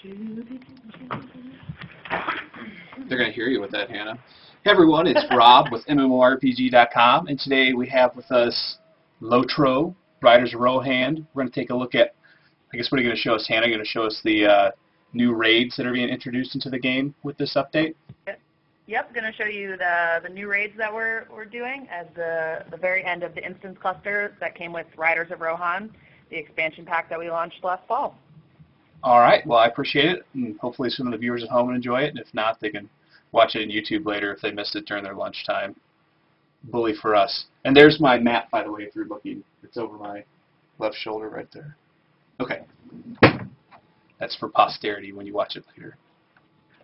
They're going to hear you with that, Hannah. Hey everyone, it's Rob with MMORPGcom, and today we have with us LotRO, Riders of Rohan. We're going to take a look at, I guess what are you going to show us, Hannah? You're going to show us the new raids that are being introduced into the game with this update? Yep, going to show you the new raids that we're doing at the very end of the instance cluster that came with Riders of Rohan, the expansion pack that we launched last fall. All right, well, I appreciate it, and hopefully some of the viewers at home will enjoy it, and if not, they can watch it on YouTube later if they missed it during their lunchtime. Bully for us. And there's my map, by the way, if you're looking. It's over my left shoulder right there. Okay. That's for posterity when you watch it later.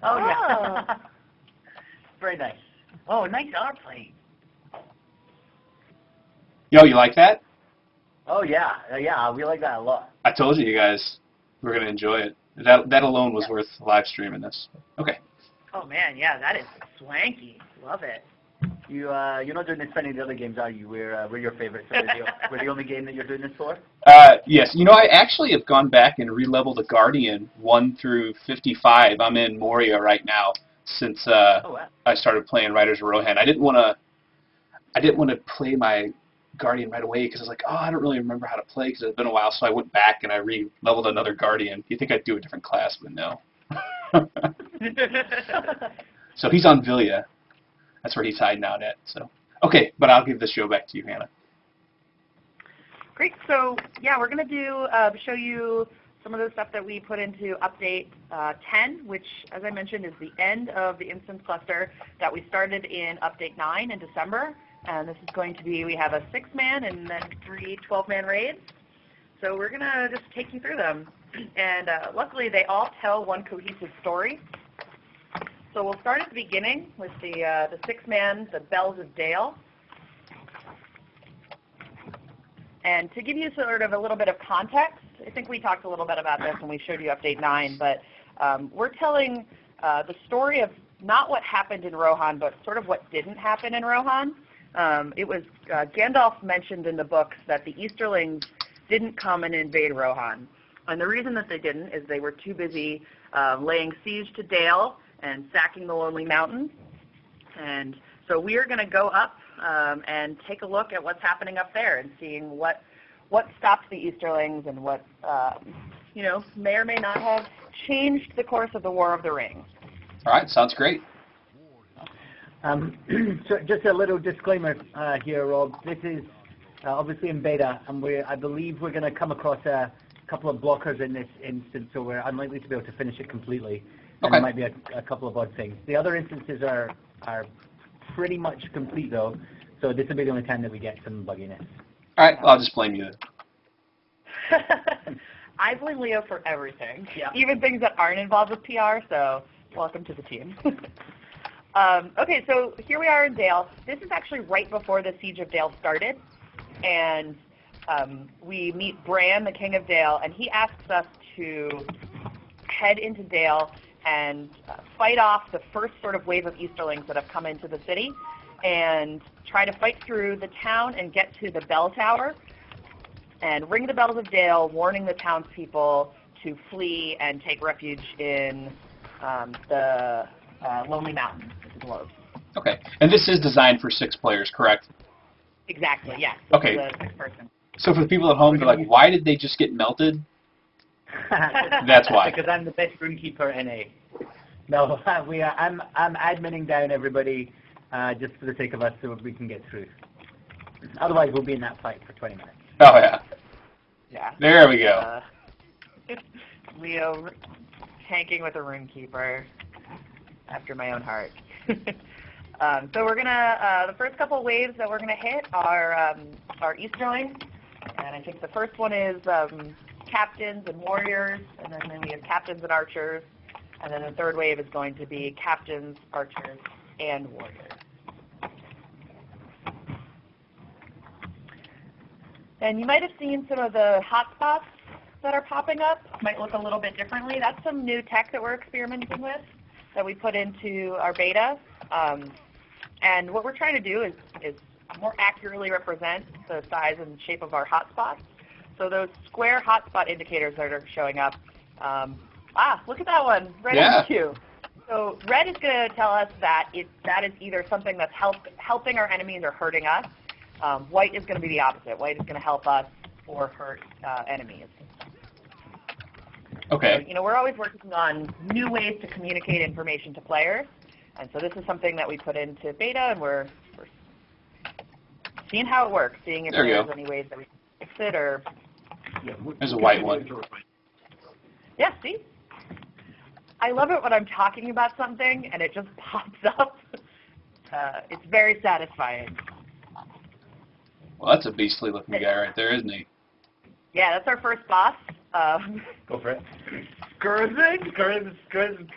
Oh, yeah. Very nice. Oh, nice art plane. Yo, you like that? Oh, yeah. Yeah, we like that a lot. I told you guys we're going to enjoy it. That alone was worth live streaming this. Okay. Oh, man, yeah, that is swanky. Love it. You're not doing this for any of the other games, are you? We're your favorites. So we're the only game that you're doing this for? Yes. You know, I actually have gone back and re-leveled the Guardian 1 through 55. I'm in Moria right now since I started playing Riders of Rohan. I didn't want to play my Guardian right away because I was like, oh, I don't really remember how to play because it's been a while. So I went back and I re-leveled another Guardian. You think I'd do a different class, but no. So he's on Villia. That's where he's hiding out at. So okay, but I'll give the show back to you, Hannah. Great. So yeah, we're going to show you some of the stuff that we put into update 10, which, as I mentioned, is the end of the instance cluster that we started in update 9 in December. And this is going to be, we have a 6-man and then 3 12-man raids. So we're going to just take you through them. And luckily, they all tell one cohesive story. So we'll start at the beginning with the 6-man, the Bells of Dale. And to give you sort of a little bit of context, I think we talked a little bit about this when we showed you Update 9, but we're telling the story of not what happened in Rohan, but sort of what didn't happen in Rohan. It was Gandalf mentioned in the books that the Easterlings didn't come and invade Rohan. And the reason that they didn't is they were too busy laying siege to Dale and sacking the Lonely Mountain. And so we are going to go up and take a look at what's happening up there and seeing what stopped the Easterlings and what may or may not have changed the course of the War of the Ring. All right, sounds great. So just a little disclaimer here, Rob. This is obviously in beta, and I believe we're going to come across a couple of blockers in this instance, so we're unlikely to be able to finish it completely. And there might be a couple of odd things. The other instances are pretty much complete, though, so this will be the only time that we get some bugginess. All right, well, I'll just blame you then. I blame Leo for everything, yeah. Even things that aren't involved with PR, so welcome to the team. Okay, so here we are in Dale. This is actually right before the Siege of Dale started, and we meet Bran, the King of Dale, and he asks us to head into Dale and fight off the first sort of wave of Easterlings that have come into the city and try to fight through the town and get to the bell tower and ring the bells of Dale, warning the townspeople to flee and take refuge in the Lonely Mountain, the globes. Okay, and this is designed for 6 players, correct? Exactly, yes. Okay. This is a 6-person. So for the people at home, they're like, why did they just get melted? That's why. Because I'm the best runekeeper in A. No, I'm adminning down everybody just for the sake of us so we can get through. Otherwise, we'll be in that fight for 20 minutes. Oh, yeah. Yeah. There we go. Leo tanking with a runekeeper after my own heart. So we're going to, the first couple waves that we're going to hit are Easterlings. And I think the first one is captains and warriors, and then we have captains and archers, and then the third wave is going to be captains, archers, and warriors. And you might have seen some of the hotspots that are popping up. Might look a little bit differently. That's some new tech that we're experimenting with that we put into our beta. And what we're trying to do is more accurately represent the size and shape of our hotspots. So those square hotspot indicators that are showing up, Look at that one. Red Yeah. HQ. So red is going to tell us that that is either something that's helping our enemies or hurting us. White is going to be the opposite. White is going to help us or hurt enemies. Okay. So, we're always working on new ways to communicate information to players. And so this is something that we put into beta, and we're seeing how it works, seeing if there's any ways that we can fix it or... There's a white one. Yeah, see? I love it when I'm talking about something and it just pops up. It's very satisfying. Well, that's a beastly looking guy right there, isn't he? Yeah, that's our first boss. Go for it. Skrz.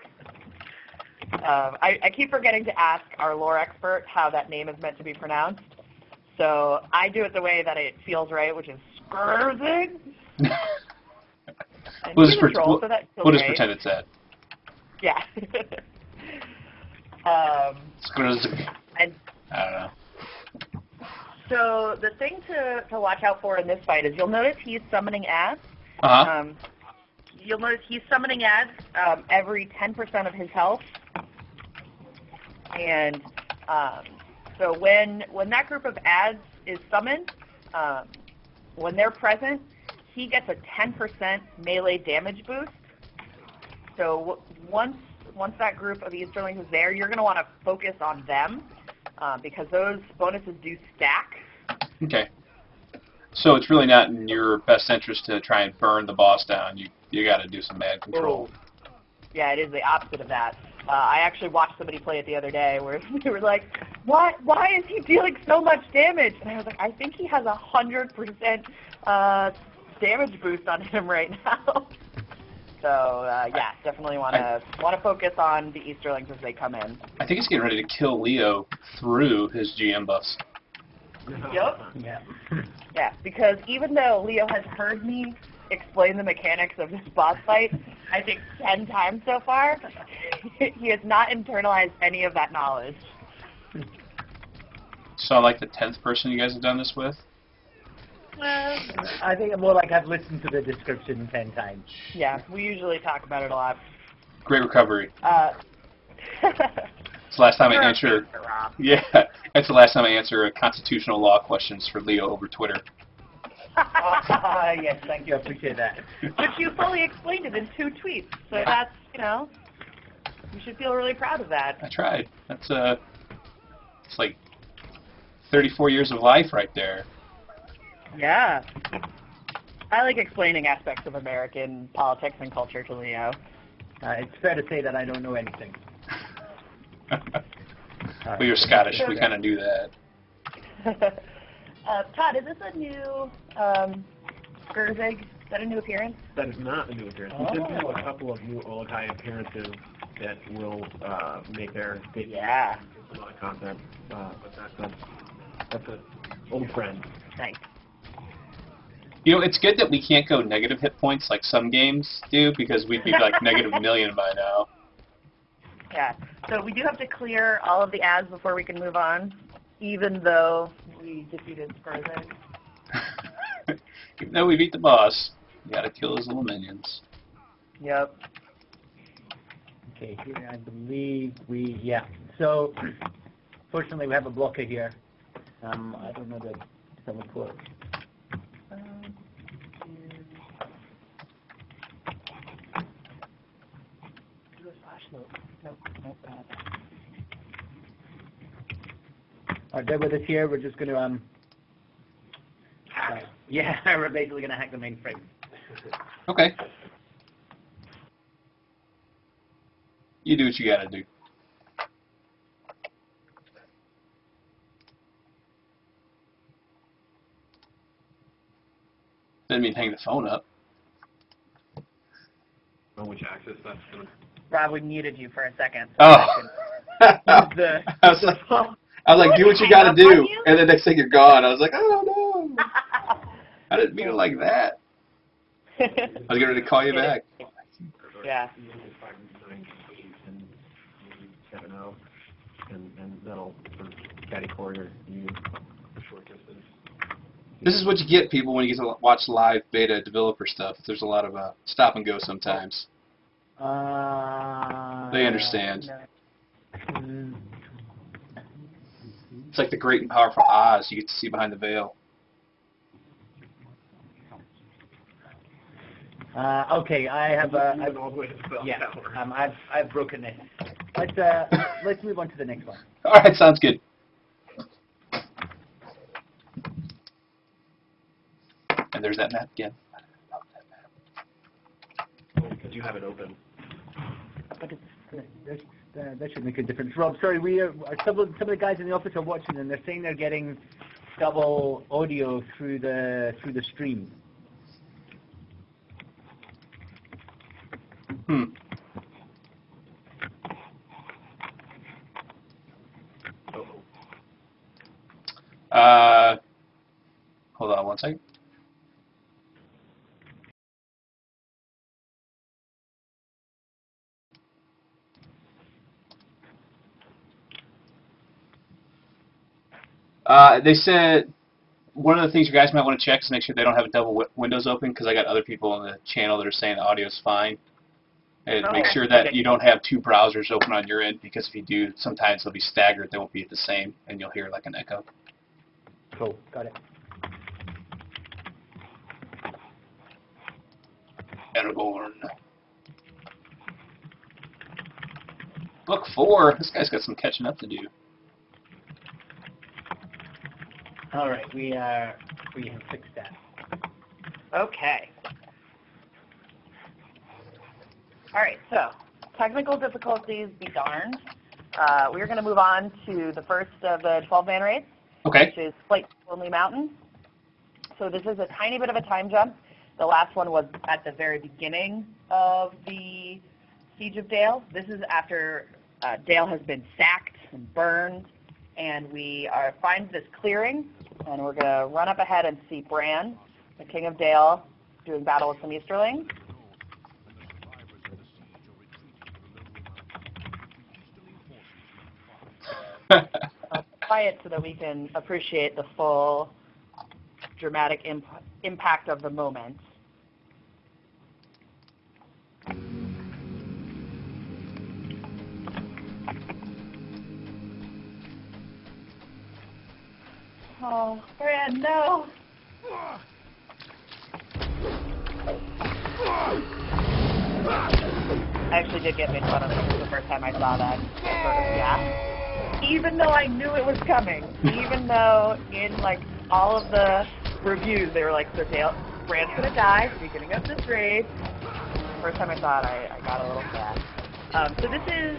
I keep forgetting to ask our lore expert how that name is meant to be pronounced. So I do it the way that it feels right, which is Skrz. We'll just pretend it's that. Yeah. I don't know. So the thing to watch out for in this fight is you'll notice he's summoning ads. You'll notice he's summoning ads every 10% of his health. And so when that group of ads is summoned, when they're present, he gets a 10% melee damage boost. So once that group of Easterlings is there, you're going to want to focus on them because those bonuses do stack. Okay. So it's really not in your best interest to try and burn the boss down. You got to do some ad control. Yeah, it is the opposite of that. I actually watched somebody play it the other day where they were like, why is he dealing so much damage? And I was like, I think he has 100% damage boost on him right now. So yeah, definitely want to focus on the Easterlings as they come in. I think he's getting ready to kill Leo through his GM buffs. Yep. Yeah. Yeah, because even though Leo has heard me explain the mechanics of this boss fight, I think 10 times so far, he has not internalized any of that knowledge. So I'm like the 10th person you guys have done this with? I think more like I've listened to the description 10 times. Yeah, we usually talk about it a lot. Great recovery. It's the last time I answer. Yeah, that's the last time I answer constitutional law questions for Leo over Twitter. Yes, thank you. I appreciate that. But you fully explained it in 2 tweets, so that's you should feel really proud of that. I tried. That's it's like 34 years of life right there. Yeah. I like explaining aspects of American politics and culture to Leo. It's fair to say that I don't know anything. Well, you're Scottish. We kind of knew that. Todd, is this a new Skrz? Is that a new appearance? That is not a new appearance. We did have a couple of new Ologai appearances that will make their debut. Yeah. A lot of content, but that's an old friend. Nice. It's good that we can't go negative hit points like some games do, because we'd be like negative $1,000,000 by now. Yeah. So we do have to clear all of the ads before we can move on, even though we defeated Skrz. Even though we beat the boss, you gotta kill his little minions. Yep. Okay, here I believe yeah. So, fortunately we have a blocker here. I don't know the teleport. Do a flash loop. Nope. Alright, bear with us here. We're just going to yeah, we're basically going to hack the mainframe. Okay. You do what you gotta do. Didn't mean hang the phone up. On which axis that's going to... Rob, we muted you for a second. So I was like, do what you gotta do, and the next thing you're gone. I was like, oh no, I didn't mean it like that. I was getting ready to call you back. Yeah. And that'll sort of catty corner you a short distance. This is what you get, people, when you get to watch live beta developer stuff. There's a lot of stop and go sometimes. They understand. No. It's like the great and powerful Oz. You get to see behind the veil. Okay, I have all the way to the bell yeah, tower. I've broken it. Let's move on to the next one. All right, sounds good. And there's that map again. Because you have it open. But that should make a difference. Rob, sorry, some of the guys in the office are watching, and they're saying they're getting double audio through the stream. Hold on one second. They said one of the things you guys might want to check is make sure they don't have double windows open, because I got other people on the channel that are saying the audio is fine. And make sure that you don't have two browsers open on your end, because if you do, sometimes they'll be staggered. They won't be at the same, and you'll hear like an echo. Cool, got it. Erebor. Book 4. This guy's got some catching up to do. All right, we have fixed that. Okay. All right, so technical difficulties be darned. We're going to move on to the first of the 12-man raids, which is Flight Lonely Mountain. So this is a tiny bit of a time jump. The last one was at the very beginning of the Siege of Dale. This is after Dale has been sacked and burned, and we find this clearing, and we're going to run up ahead and see Bran, the King of Dale, doing battle with some Easterlings. I'll quiet so that we can appreciate the full dramatic impact of the moment. Oh, Bran, no! I actually did get made fun of this the first time I saw that. Sort of, yeah. Even though I knew it was coming, even though in like all of the reviews they were like, so Bran's gonna die at the beginning of this raid. First time I saw it, I got a little sad. So this is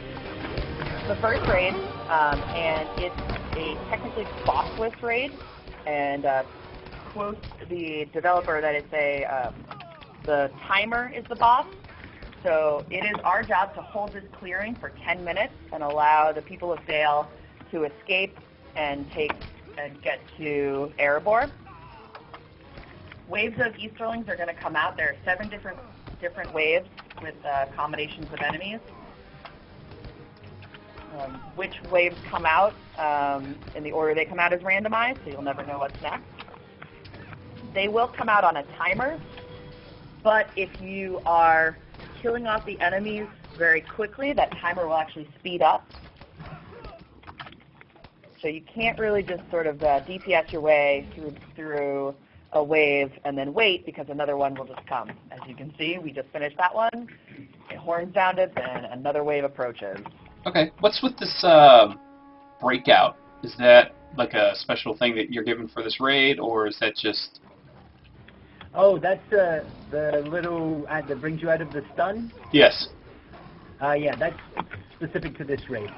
the first raid, and it's a technically bossless raid, and quote the developer that it's the timer is the boss. So it is our job to hold this clearing for 10 minutes and allow the people of Dale to escape and get to Erebor. Waves of Easterlings are going to come out. There are 7 different waves with combinations of enemies. Which waves come out in the order they come out is randomized, so you'll never know what's next. They will come out on a timer, but if you are killing off the enemies very quickly, that timer will actually speed up. So you can't really just sort of DPS your way through a wave and then wait, because another one will just come. As you can see, we just finished that one. Horn sounded, then another wave approaches. Okay, what's with this breakout? Is that like a special thing that you're given for this raid, or is that just... Oh, that's the little that brings you out of the stun? Yes. Yeah, that's specific to this raid.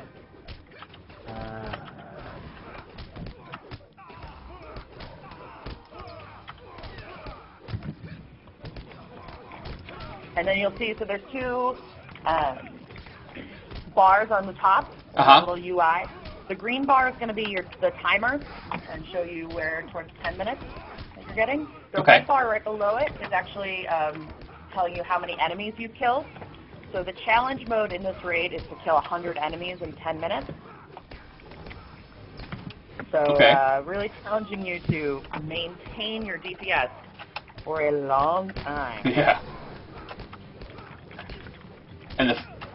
And then you'll see, so there's 2 bars on the top, little UI. The green bar is going to be the timer and show you where towards 10 minutes that you're getting. The red bar right below it is actually telling you how many enemies you've killed. So the challenge mode in this raid is to kill 100 enemies in 10 minutes. So really challenging you to maintain your DPS for a long time. Yeah.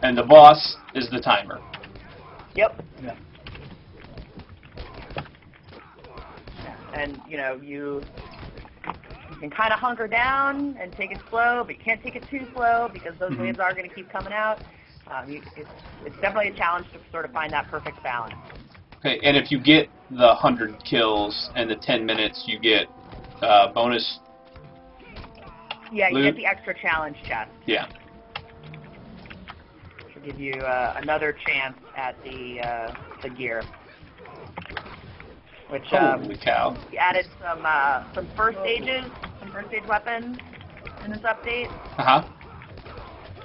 and the boss is the timer. Yep. Yeah. And you can kind of hunker down and take it slow, but you can't take it too slow because those waves are going to keep coming out. It's definitely a challenge to sort of find that perfect balance. Okay, and if you get the 100 kills and the 10 minutes, you get bonus. Yeah, you loot. get the extra challenge chest. Yeah. Which will give you another chance at the gear. Which Holy cow! we added some first stages, some first stage weapons in this update.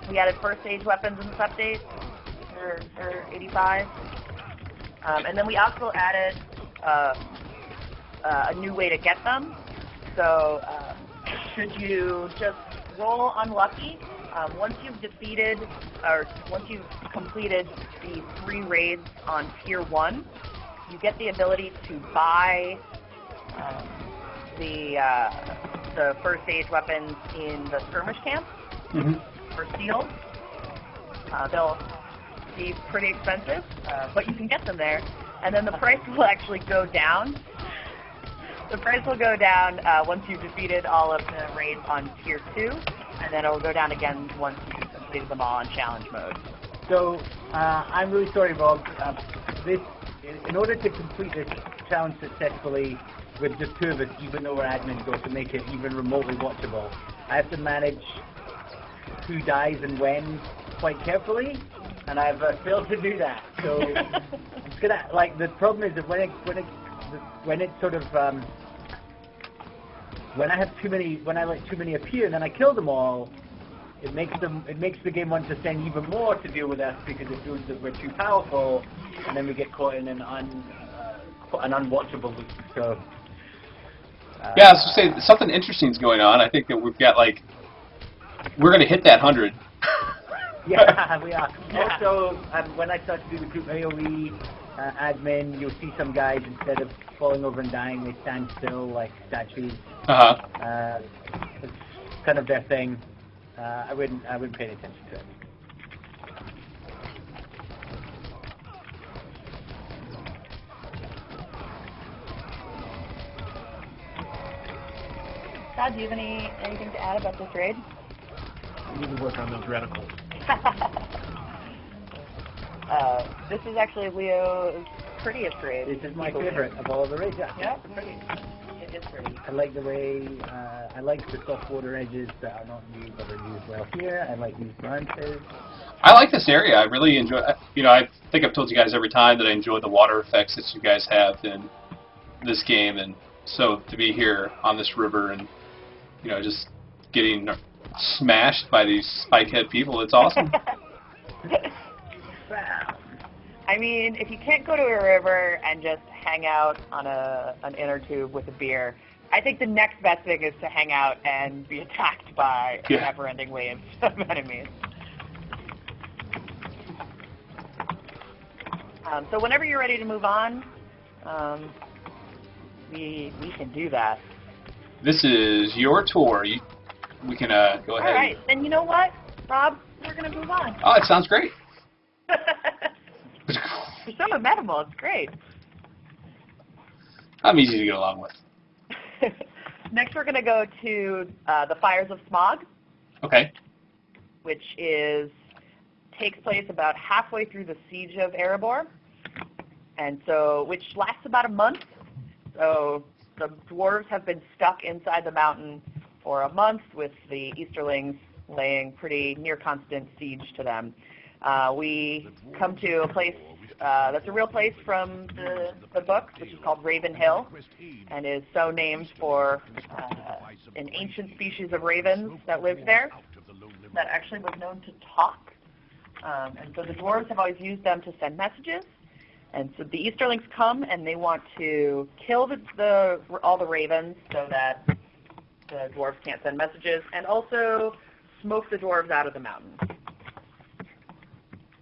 We added first stage weapons in this update for 85. And then we also added a new way to get them. So should you just roll unlucky, once you've defeated, or once you've completed the 3 raids on Tier 1, you get the ability to buy the first stage weapons in the skirmish camp for sealed. They'll be pretty expensive, but you can get them there. And then the price will actually go down. The price will go down once you've defeated all of the raids on Tier 2, and then it will go down again once you've completed them all on challenge mode. So, I'm really sorry, Rob. In order to complete this challenge successfully with just 2 of us, even though we're admins, or to make it even remotely watchable, I have to manage who dies and when quite carefully, and I've failed to do that. So it's gonna, like, the problem is that when I let too many appear and then I kill them all, it makes the game want to send even more to deal with us because it feels that we're too powerful, and then we get caught in an unwatchable loop. So yeah, I was just saying something interesting is going on. I think that we've got we're going to hit that 100. Yeah, we are. Also, when I start to do the group AOE admin, you'll see some guys, instead of falling over and dying, they stand still like statues. It's kind of their thing. I wouldn't pay any attention to it. Todd, do you have anything to add about this raid? We need to work on those reticles. This is actually Leo's prettiest raid. This is my favorite of all the raids. Yeah, pretty. It is pretty. I like the way, I like the soft water edges that are not used but are used well here. I like these branches. I like this area. I really enjoy. I think I've told you guys every time that I enjoy the water effects that you guys have in this game, and so to be here on this river and just getting smashed by these spikehead people, it's awesome. I mean, if you can't go to a river and just hang out on an inner tube with a beer, I think the next best thing is to hang out and be attacked by never-ending waves of enemies. So whenever you're ready to move on, we can do that. This is your tour. We can go ahead. All right, then you know what, Rob? We're going to move on. Oh, it sounds great. You're so amenable. It's great. I'm easy to get along with. Next, we're going to go to the Fires of Smaug. Okay. Which takes place about halfway through the siege of Erebor, and which lasts about a month. So the dwarves have been stuck inside the mountain for a month, with the Easterlings laying pretty near constant siege to them. We come to a place that's a real place from the book, which is called Raven Hill, and is so named for an ancient species of ravens that lived there that actually was known to talk. And so the dwarves have always used them to send messages. And so the Easterlings come and they want to kill all the ravens so that the dwarves can't send messages, and also smoke the dwarves out of the mountain.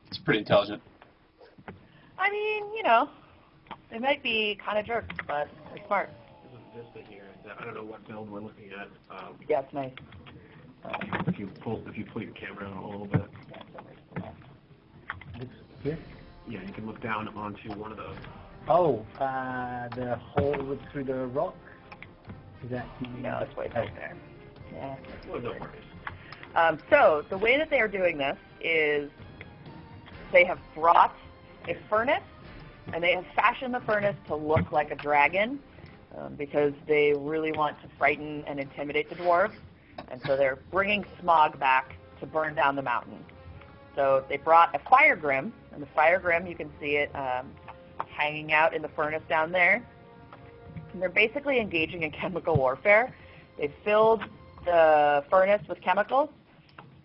It's pretty intelligent. I mean, they might be kind of jerks, but they're smart. This thing here, I don't know what build we're looking at. Yeah, it's nice. If you pull your camera out a little bit. Here? Yeah, you can look down onto one of those. Oh, the hole through the rock? Is that... No, it's way back there. Yeah. Well, no worries. So the way that they are doing this is they have brought a furnace, and they have fashioned the furnace to look like a dragon because they really want to frighten and intimidate the dwarves. And so they're bringing Smaug back to burn down the mountain. So they brought a fire grim, and the fire grim, you can see it hanging out in the furnace down there. And they're basically engaging in chemical warfare. They've filled the furnace with chemicals,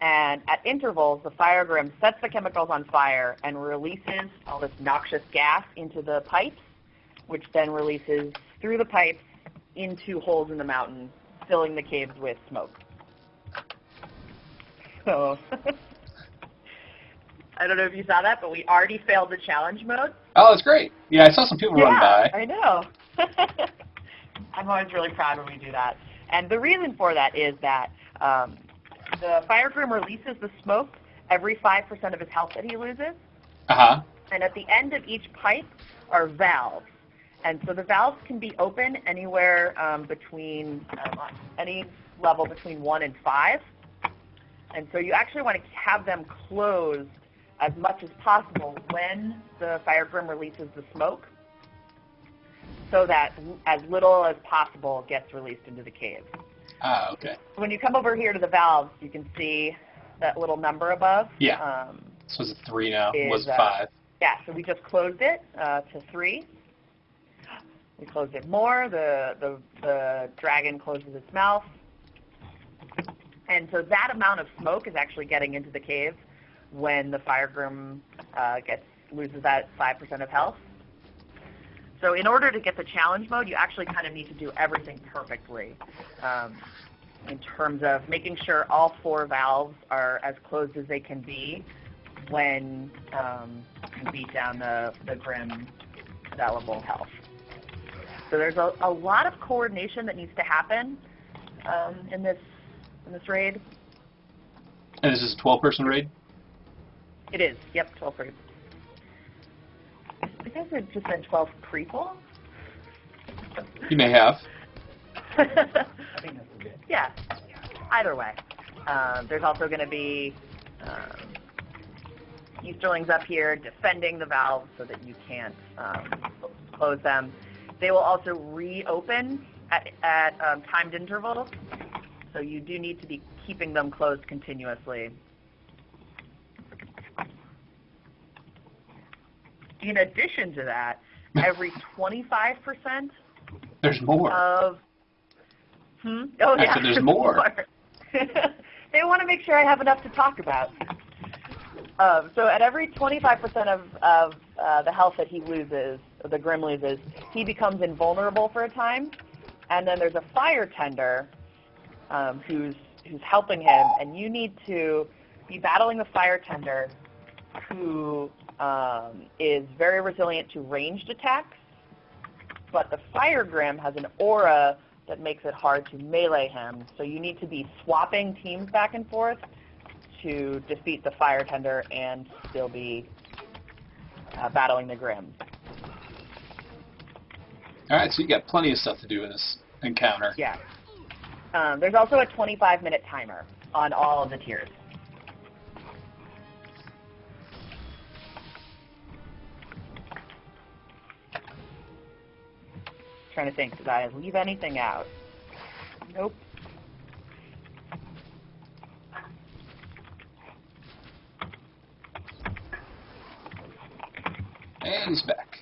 and at intervals, the fire grim sets the chemicals on fire and releases all this noxious gas into the pipes, which then releases through the pipes into holes in the mountain, filling the caves with smoke. So, I don't know if you saw that, but we already failed the challenge mode. Oh, that's great. Yeah, I saw some people run by. I know. I'm always really proud when we do that. And the reason for that is that the fire grim releases the smoke every 5% of his health that he loses. Uh-huh. And at the end of each pipe are valves. And so the valves can be open anywhere between, any level between 1 and 5. And so you actually want to have them closed as much as possible when the fire grim releases the smoke, so that as little as possible gets released into the cave. Ah, okay. When you come over here to the valves, you can see that little number above. Yeah. So it's a 3 now. It was 5. Yeah, so we just closed it to 3. We closed it more. The dragon closes its mouth. And so that amount of smoke is actually getting into the cave when the fire grim loses that 5% of health. So in order to get the challenge mode, you actually kind of need to do everything perfectly in terms of making sure all 4 valves are as closed as they can be when you beat down the grim sellable health. So there's a lot of coordination that needs to happen in this raid. And is this a 12-person raid? It is. Yep, 12 people. I guess it just said 12 people. You may have. I think that's good. Yeah. Either way. There's also going to be Easterlings up here defending the valves so that you can't close them. They will also reopen at timed intervals, so you do need to be keeping them closed continuously. In addition to that, every 25% There's more. of... Oh, I yeah. said there's more. They want to make sure I have enough to talk about. So at every 25% of the health that he loses, the Grim loses, he becomes invulnerable for a time. And then there's a fire tender who's helping him, and you need to be battling the fire tender, who is very resilient to ranged attacks, but the fire grim has an aura that makes it hard to melee him. So you need to be swapping teams back and forth to defeat the fire tender and still be battling the grim. All right, so you got plenty of stuff to do in this encounter. Yeah. There's also a 25-minute timer on all of the tiers. Trying to think, did I leave anything out? Nope. And he's back.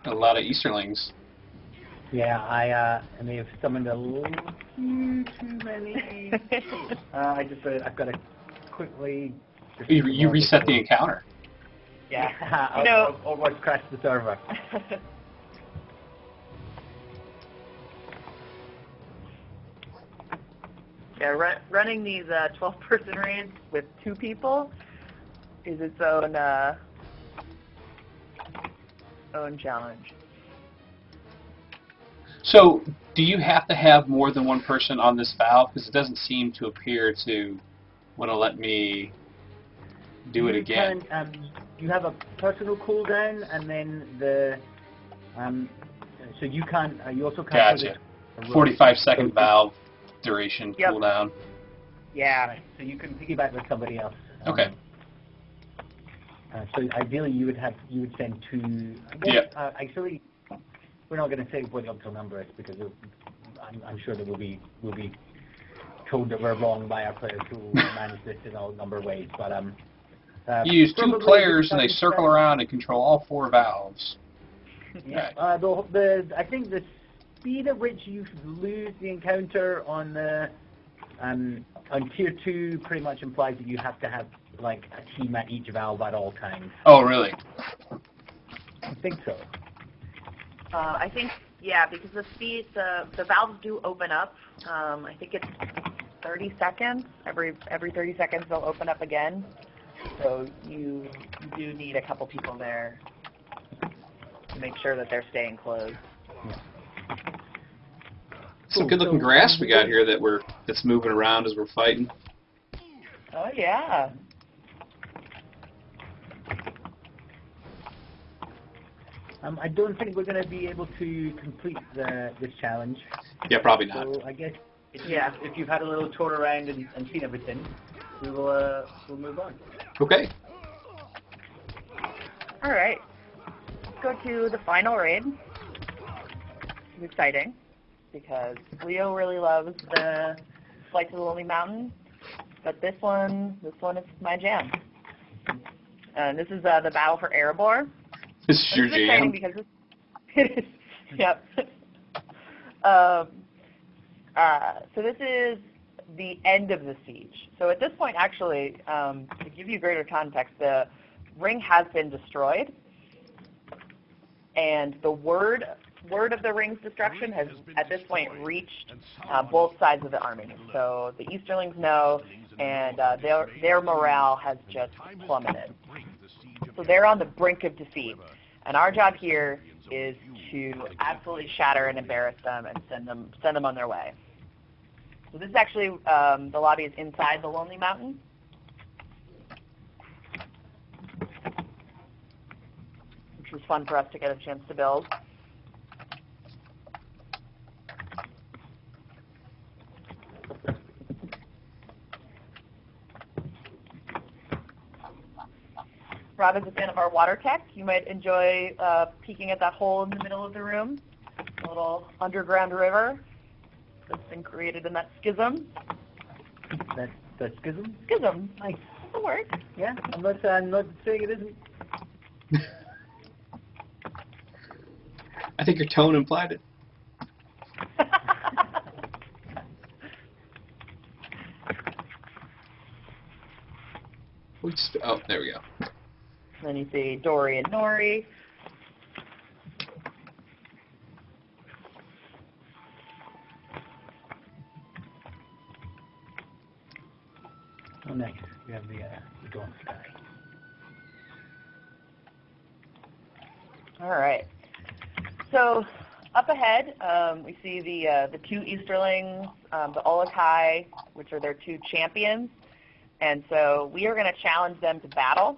A lot of Easterlings. Yeah, I may have summoned a little too many. I've got to quickly... You reset the encounter. Yeah. I'll almost crash the server. Yeah, running these 12-person raids with 2 people is its own challenge. So, do you have to have more than one person on this valve? Because it doesn't seem to appear to want to let me do it again. You have a personal cooldown, and then the so you can't. You also can't. Gotcha. 45-second valve duration cooldown. Yeah. Right. So you can piggyback with somebody else. Okay. So ideally, you would send two. Actually, we're not going to say what the optimal number is because I'm sure that we'll be told that we're wrong by our players who will manage this in all number of ways. But you use 2 players and they circle around and control all 4 valves. Yeah. I think the speed at which you lose the encounter on tier 2 pretty much implies that you have to have like a team at each valve at all times. Oh, really? I think so. I think, yeah, because the speed, the valves do open up. I think it's 30 seconds. Every 30 seconds they'll open up again. So you do need a couple people there to make sure that they're staying closed. Some good-looking grass we got here that's moving around as we're fighting. Oh yeah. I don't think we're going to be able to complete this challenge. Yeah, probably not. So I guess if you've had a little tour around and seen everything, we'll move on. Okay. All right. Let's go to the final raid. It's exciting because Leo really loves the Flight to the Lonely Mountain, but this one is my jam. This is the battle for Erebor. This is your jam? Exciting because it is. Yep. So this is the end of the siege. So at this point, actually, to give you greater context, the ring has been destroyed, and the word of the ring's destruction has, at this point, reached both sides of the army. So the Easterlings know, and their morale has just plummeted. So they're on the brink of defeat. And our job here is to absolutely shatter and embarrass them and send them on their way. So this is actually, the lobby is inside the Lonely Mountain. Which was fun for us to get a chance to build. Rob is a fan of our water tech. You might enjoy peeking at that hole in the middle of the room, a little underground river that's been created in that schism. That schism? Schism. Nice. That's a word. Yeah, I'm not saying it isn't. I think your tone implied it. Oh, there we go. Then you see Dory and Nori. Oh, nice. We have the dawn sky. All right. So up ahead, we see the 2 Easterlings, the Olokai, which are their 2 champions. And so we are going to challenge them to battle.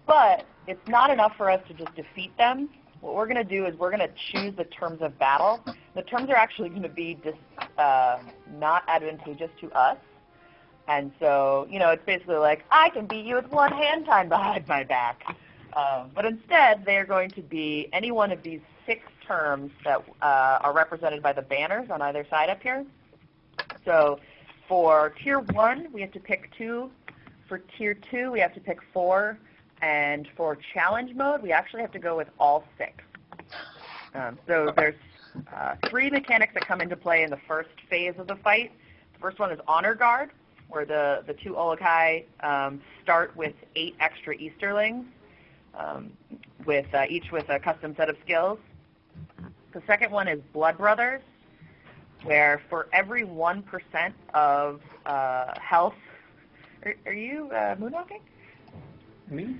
But it's not enough for us to just defeat them. What we're going to do is we're going to choose the terms of battle. The terms are actually going to be not advantageous to us. And so, it's basically like, I can beat you with one hand tied behind my back. But instead, they're going to be any one of these 6 terms that are represented by the banners on either side up here. So for Tier 1, we have to pick 2. For Tier 2, we have to pick 4. And for challenge mode, we actually have to go with all 6. So there's 3 mechanics that come into play in the first phase of the fight. The first one is Honor Guard, where the 2 Olokai start with 8 extra Easterlings, each with a custom set of skills. The second one is Blood Brothers, where for every 1% of health... Are you moonwalking? Me?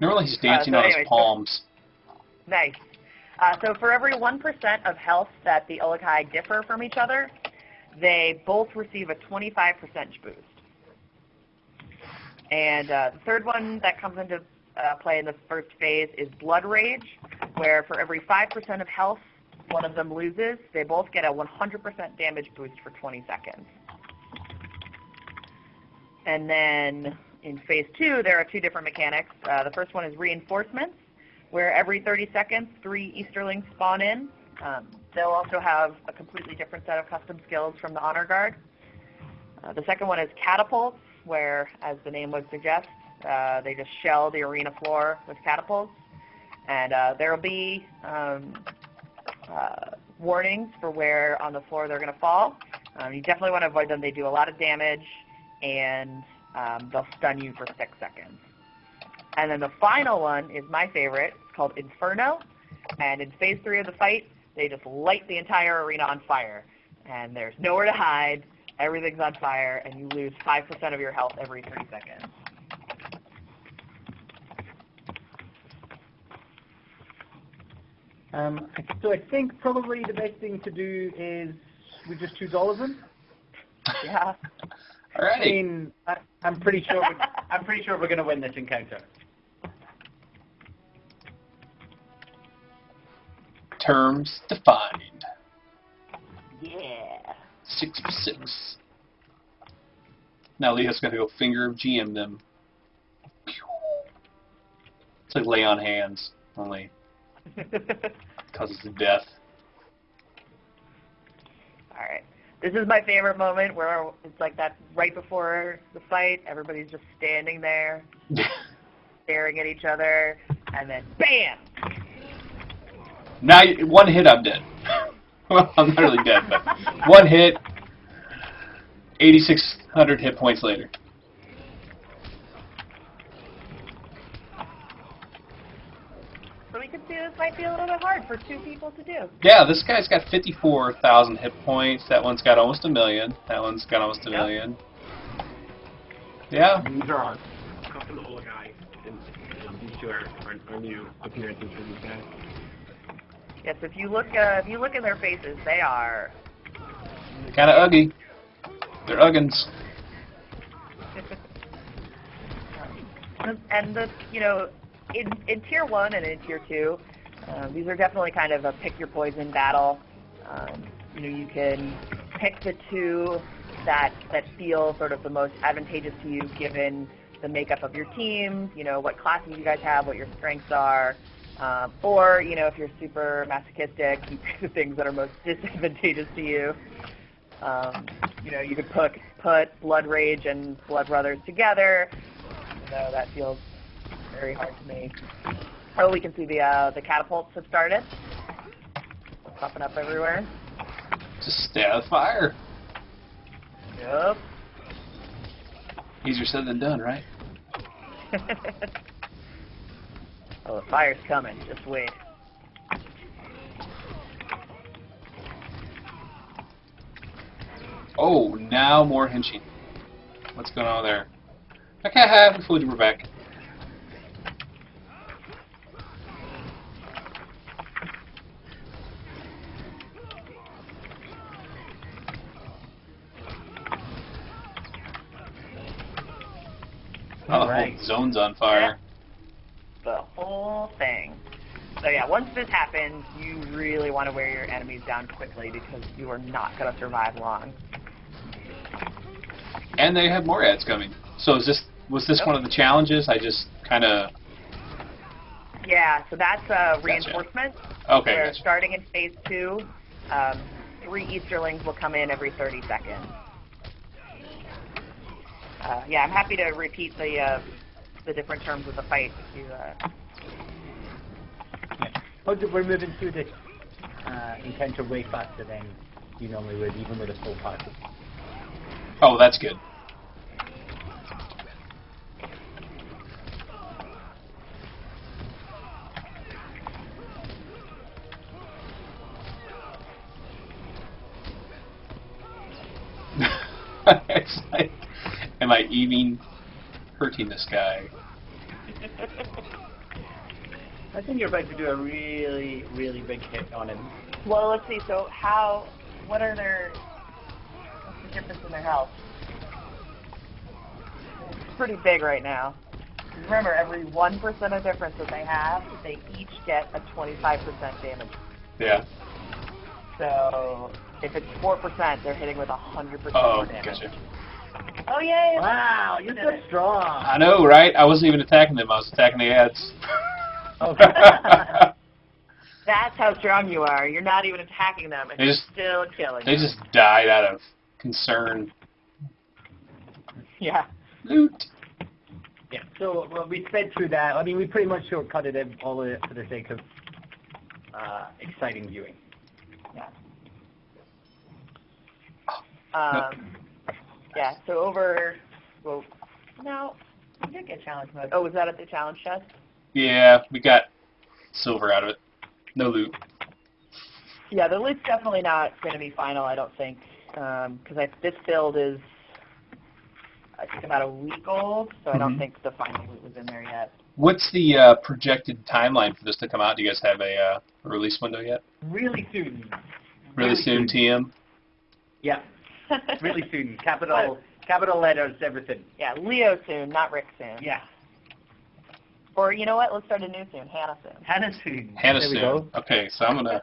Normally he's dancing on his palms. Nice. So for every 1% of health that the Olokai differ from each other, they both receive a 25% boost. And the third one that comes into play in the first phase is Blood Rage, where for every 5% of health one of them loses, they both get a 100% damage boost for 20 seconds. And then in phase 2, there are 2 different mechanics. The first one is Reinforcements, where every 30 seconds, 3 Easterlings spawn in. They'll also have a completely different set of custom skills from the Honor Guard. The second one is Catapults, where, as the name would suggest, they just shell the arena floor with catapults. And there will be warnings for where on the floor they're going to fall. You definitely want to avoid them. They do a lot of damage, and they'll stun you for 6 seconds. And then the final one is my favorite. It's called Inferno. And in phase 3 of the fight, they just light the entire arena on fire. And there's nowhere to hide. Everything's on fire, and you lose 5% of your health every 3 seconds. So I think probably the best thing to do is we just choose all of them. Yeah. Alrighty. I mean, I'm pretty sure we're going to win this encounter. Terms defined. Yeah. 6 for 6. Now Leah's got to go finger GM them. It's like lay on hands, only causes death. All right. This is my favorite moment where it's like that right before the fight. Everybody's just standing there, staring at each other, and then BAM! Now, 1 hit, I'm dead. Well, I'm not really dead, but 1 hit, 8,600 hit points later. So we can see this might be a little bit hard for 2 people to do. Yeah, this guy's got 54,000 hit points. That one's got almost 1 million. That one's got almost 1 million. Yeah. These are our custom Olokai, and these 2 are new appearances for these guys. Yes, if you look in their faces, they are Kind of ugly. They're uggins. and the in tier 1 and in tier 2, these are definitely kind of a pick your poison battle. You can pick the 2 that feel sort of the most advantageous to you given the makeup of your team, what classes you guys have, what your strengths are. Or, if you're super masochistic, you pick the things that are most disadvantageous to you. You could put Blood Rage and Blood Brothers together. That feels very hard to me. Oh, we can see the catapults have started. They're popping up everywhere. Just stay out of fire. Yep. Easier said than done, right? Oh, the fire's coming. Just wait. Oh, now more hinching. What's going on there? Okay, we fooled you, we're back. Oh, the whole zone's on fire. The whole thing. So yeah, once this happens, you really want to wear your enemies down quickly because you are not going to survive long. And they have more ads coming. So was this one of the challenges? I just kind of... Yeah, so that's reinforcement. Okay, where gotcha. Starting in phase 2, 3 Easterlings will come in every 30 seconds. Yeah, I'm happy to repeat the different terms of the fight. We're moving through this encounter way faster than you normally would, even with a full party. Oh, that's good. It's like, am I even hurting this guy? I think you're about to do a really, really big hit on him. Well, let's see. So what's the difference in their health? It's pretty big right now. Remember, every 1% of difference that they have, they each get a 25% damage. Yeah. So if it's 4%, they're hitting with 100% Oh, more damage. gotcha. Oh, yay! Wow, you're so strong. I know, right? I wasn't even attacking them. I was attacking the ads. Okay. That's how strong you are. You're not even attacking them, and you're still killing them. They just died out of concern. Yeah. Loot. Yeah. So we sped through that. I mean, we pretty much shortcutted it all of it for the sake of exciting viewing. Yeah. Yeah. So no, we did get challenge mode. Oh, was that at the challenge chest? Yeah, we got silver out of it. No loot. Yeah, the loot's definitely not going to be final, I don't think, because this build is, I think, about a week old, so I don't think the final loot was in there yet. What's the projected timeline for this to come out? Do you guys have a release window yet? Really soon. Really soon, TM? Yeah. Really soon. Capital letters, everything. Yeah, Leo soon, not Rick soon. Yeah. Or, you know what? Let's start a new soon. Hannah soon. Hannah soon. Hannah There we soon. go. Okay, so I'm going to...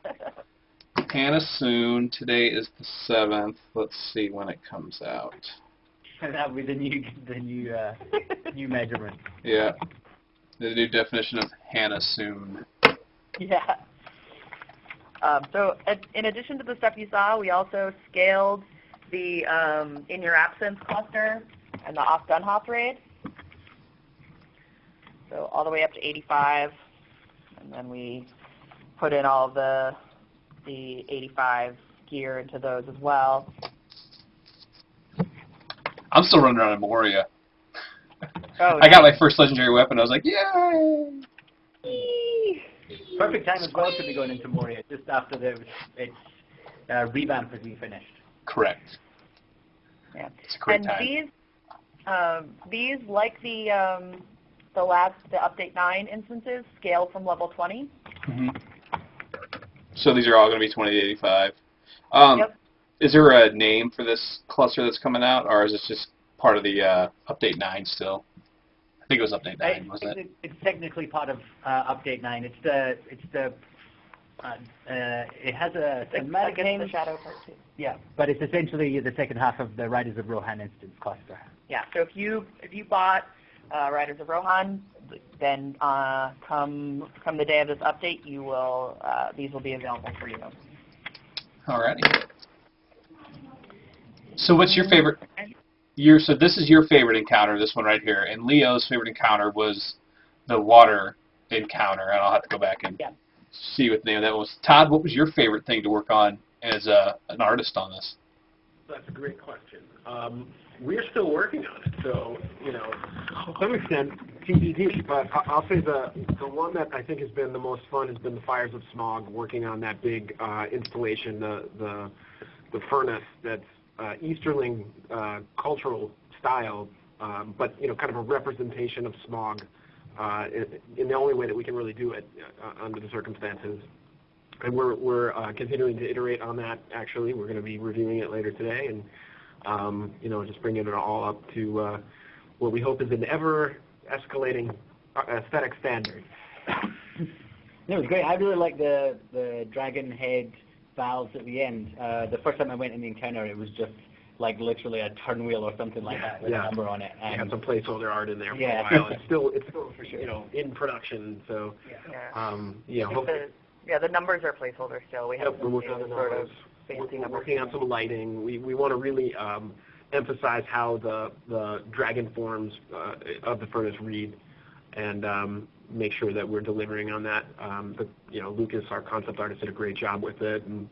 Hannah soon. Today is the 7th. Let's see when it comes out. That'll be the new new measurement. Yeah. The new definition of Hannah soon. Yeah. So in addition to the stuff you saw, we also scaled the In Your Absence cluster and the Off Dunhoff raid. So all the way up to 85, and then we put in all the 85 gear into those as well. I'm still running around in Moria. Oh, I got my first legendary weapon. I was like, yay! Perfect time as well to be going into Moria, just after its revamp has been finished. Correct. Yeah. It's a great and time. These, like the update 9 instances, scale from level 20. So these are all going to be 20 to 85. Yep. Is there a name for this cluster that's coming out, or is this just part of the update 9 still? I think it was update 9, wasn't it? It's technically part of update 9. It has a thematic name. The Shadow Part 2. Yeah, but it's essentially the second half of the Riders of Rohan instance cluster. Yeah. So if you bought Riders of Rohan, then come the day of this update, these will be available for you. Alrighty. So what's your favorite? So this is your favorite encounter, this one right here, and Leo's favorite encounter was the water encounter, and I'll have to go back and see what the name of that was. Todd, what was your favorite thing to work on as an artist on this? That's a great question. We're still working on it, so, to some extent, TBD, but I'll say the one that I think has been the most fun has been the Fires of Smaug, working on that big installation, the furnace that's Easterling cultural style, but, kind of a representation of Smaug in the only way that we can really do it under the circumstances. And we're continuing to iterate on that, actually. We're going to be reviewing it later today and, just bringing it all up to what we hope is an ever-escalating aesthetic standard. It was great. I really like the dragon head valves at the end. The first time I went in the encounter, it was just like literally a turn wheel or something like that with a number on it. And had some placeholder art in there for a while. It's still for sure. In production. So the numbers are placeholder still. We have we're working on the numbers. We're working on some lighting. We want to really emphasize how the dragon forms of the furnace read, and make sure that we're delivering on that. Lucas, our concept artist, did a great job with it, and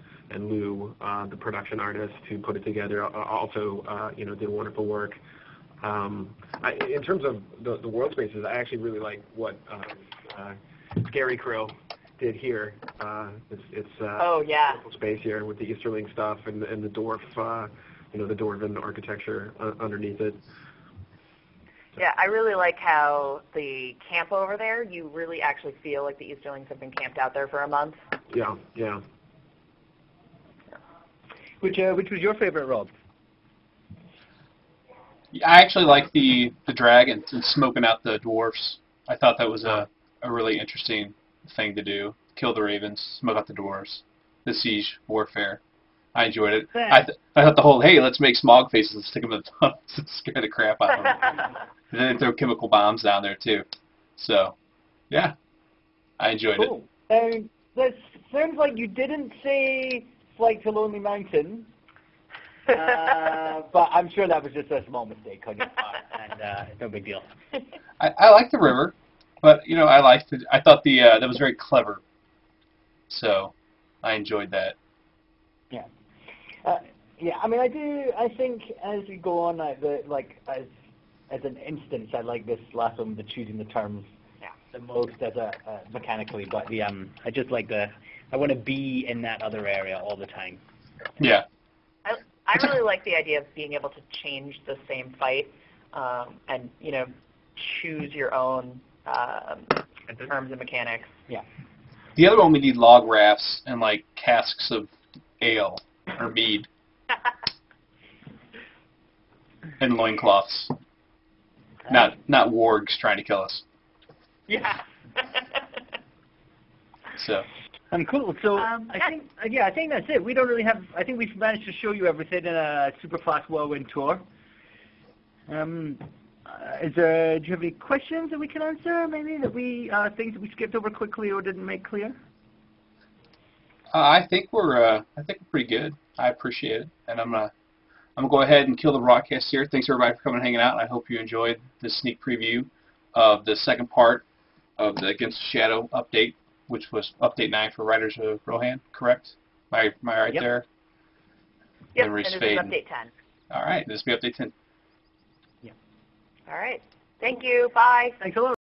Lou, the production artist who put it together, also did wonderful work. In terms of the world spaces, I actually really like what Scary Crow did here. It's local space here with the Easterling stuff and the dwarf, the dwarven architecture underneath it. Yeah, I really like how the camp over there, you really actually feel like the Easterlings have been camped out there for a month. Yeah, yeah. Which was your favorite, Rob? I actually like the dragons and smoking out the dwarfs. I thought that was a really interesting thing to do. Kill the ravens, smoke out the dwarves. The siege warfare. I enjoyed it. I thought the whole, hey, let's make smog faces and stick them in the tunnels and scare the crap out of them. And then throw chemical bombs down there, too. So, yeah, I enjoyed it. That sounds like you didn't say Flight to Lonely Mountain, but I'm sure that was just a small mistake on your part, and no big deal. I like the river, but, you know, I thought that was very clever. So, I enjoyed that. Yeah. Yeah, I mean, I think as we go on, as an instance, I like this last one, the choosing the terms the most as a mechanically, but I just like I want to be in that other area all the time. Yeah. I really like the idea of being able to change the same fight and, you know, choose your own terms and mechanics. Yeah. The other one, we need log rafts and, like, casks of ale or mead. And loincloths. Not wargs trying to kill us. Yeah. So. Cool. So I think that's it. We don't really have. I think we've managed to show you everything in a super fast whirlwind tour. Do you have any questions that we can answer? Maybe that things that we skipped over quickly or didn't make clear? I think we're pretty good. I appreciate it, and I'm gonna go ahead and kill the broadcast here. Thanks everybody for coming and hanging out. And I hope you enjoyed this sneak preview of the second part of the Against the Shadow update, which was update 9 for Riders of Rohan. Correct? Am I right there? Yep. And this is update 10. All right, this will be update 10. All right. Thank you. Bye. Thanks a lot.